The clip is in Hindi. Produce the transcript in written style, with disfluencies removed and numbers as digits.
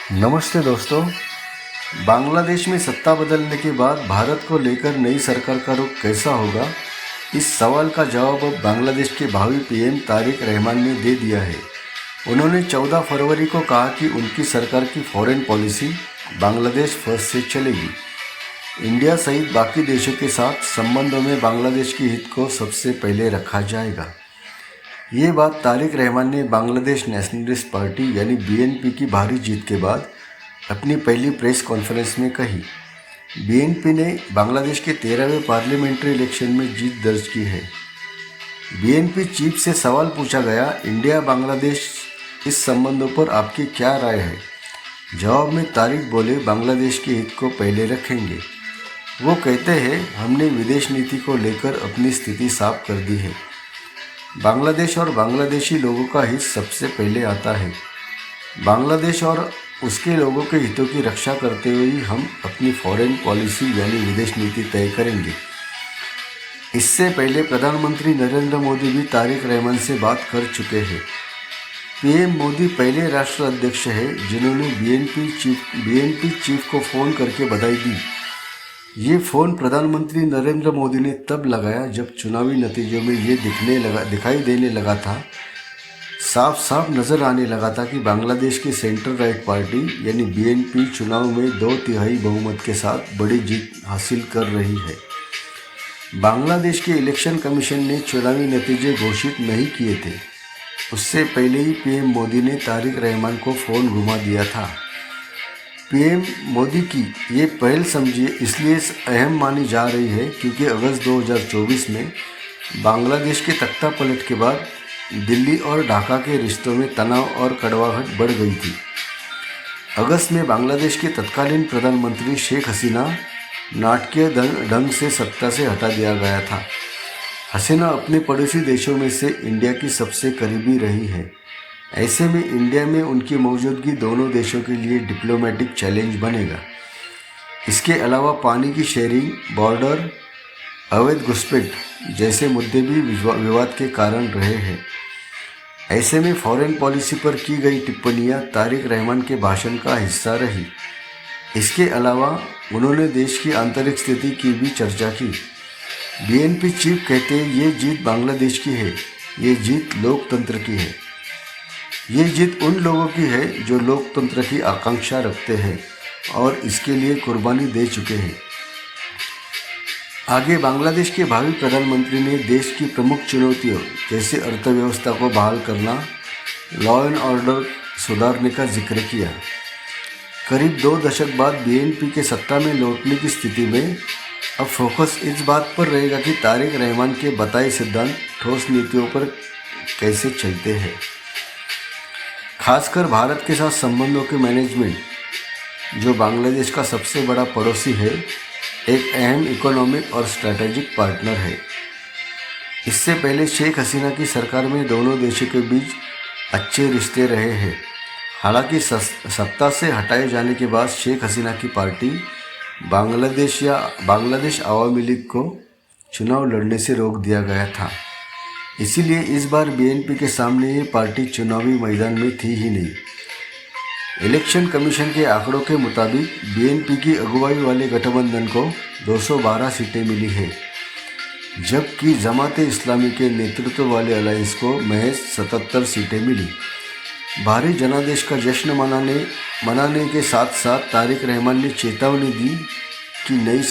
नमस्ते दोस्तों। बांग्लादेश में सत्ता बदलने के बाद भारत को लेकर नई सरकार का रुख कैसा होगा, इस सवाल का जवाब अब बांग्लादेश के भावी पीएम तारिक रहमान ने दे दिया है। उन्होंने 14 फरवरी को कहा कि उनकी सरकार की फॉरेन पॉलिसी बांग्लादेश फर्स्ट से चलेगी। इंडिया सहित बाकी देशों के साथ संबंधों में बांग्लादेश के हित को सबसे पहले रखा जाएगा। ये बात तारिक रहमान ने बांग्लादेश नेशनलिस्ट पार्टी यानी बीएनपी की भारी जीत के बाद अपनी पहली प्रेस कॉन्फ्रेंस में कही। बीएनपी ने बांग्लादेश के 13वें पार्लियामेंट्री इलेक्शन में जीत दर्ज की है। बीएनपी चीफ से सवाल पूछा गया, इंडिया बांग्लादेश इस संबंधों पर आपकी क्या राय है। जवाब में तारिक बोले, बांग्लादेश के हित को पहले रखेंगे। वो कहते हैं, हमने विदेश नीति को लेकर अपनी स्थिति साफ कर दी है। बांग्लादेश और बांग्लादेशी लोगों का हित सबसे पहले आता है। बांग्लादेश और उसके लोगों के हितों की रक्षा करते हुए हम अपनी फॉरेन पॉलिसी यानी विदेश नीति तय करेंगे। इससे पहले प्रधानमंत्री नरेंद्र मोदी भी तारिक रहमान से बात कर चुके हैं। पीएम मोदी पहले राष्ट्राध्यक्ष हैं जिन्होंने बीएनपी चीफ को फ़ोन करके बधाई दी। ये फ़ोन प्रधानमंत्री नरेंद्र मोदी ने तब लगाया जब चुनावी नतीजों में ये दिखाई देने लगा था, साफ साफ नज़र आने लगा था कि बांग्लादेश की सेंट्रल राइट पार्टी यानी बीएनपी चुनाव में 2/3 बहुमत के साथ बड़ी जीत हासिल कर रही है। बांग्लादेश के इलेक्शन कमीशन ने चुनावी नतीजे घोषित नहीं किए थे। उससे पहले ही पीएम मोदी ने तारिक रहमान को फ़ोन घुमा दिया था। पीएम मोदी की ये पहल समझिए इसलिए अहम मानी जा रही है क्योंकि अगस्त 2024 में बांग्लादेश के तख्ता पलट के बाद दिल्ली और ढाका के रिश्तों में तनाव और कड़वाहट बढ़ गई थी। अगस्त में बांग्लादेश के तत्कालीन प्रधानमंत्री शेख हसीना नाटकीय ढंग से सत्ता से हटा दिया गया था। हसीना अपने पड़ोसी देशों में से इंडिया की सबसे करीबी रही है। ऐसे में इंडिया में उनकी मौजूदगी दोनों देशों के लिए डिप्लोमेटिक चैलेंज बनेगा। इसके अलावा पानी की शेयरिंग, बॉर्डर, अवैध घुसपैठ जैसे मुद्दे भी विवाद के कारण रहे हैं। ऐसे में फॉरेन पॉलिसी पर की गई टिप्पणियां तारिक रहमान के भाषण का हिस्सा रही। इसके अलावा उन्होंने देश की आंतरिक स्थिति की भी चर्चा की। बीएनपी चीफ कहते हैं, ये जीत बांग्लादेश की है, ये जीत लोकतंत्र की है। ये जीत उन लोगों की है जो लोकतंत्र की आकांक्षा रखते हैं और इसके लिए कुर्बानी दे चुके हैं। आगे बांग्लादेश के भावी प्रधानमंत्री ने देश की प्रमुख चुनौतियों जैसे अर्थव्यवस्था को बहाल करना, लॉ एंड ऑर्डर सुधारने का जिक्र किया। करीब 2 दशक बाद बीएनपी के सत्ता में लौटने की स्थिति में अब फोकस इस बात पर रहेगा कि तारिक रहमान के बताए सिद्धांत ठोस नीतियों पर कैसे चलते हैं। खासकर भारत के साथ संबंधों के मैनेजमेंट, जो बांग्लादेश का सबसे बड़ा पड़ोसी है, एक अहम इकोनॉमिक और स्ट्रैटेजिक पार्टनर है। इससे पहले शेख हसीना की सरकार में दोनों देशों के बीच अच्छे रिश्ते रहे हैं। हालांकि सत्ता से हटाए जाने के बाद शेख हसीना की पार्टी बांग्लादेश आवामी लीग को चुनाव लड़ने से रोक दिया गया था। इसीलिए इस बार बीएनपी के सामने ये पार्टी चुनावी मैदान में थी ही नहीं। इलेक्शन कमीशन के आंकड़ों के मुताबिक बीएनपी की अगुवाई वाले गठबंधन को 212 सीटें मिली है, जबकि जमाते इस्लामी के नेतृत्व वाले अलायंस को महज 77 सीटें मिली। भारी जनादेश का जश्न मनाने के साथ साथ तारिक रहमान ने चेतावनी दी कि नई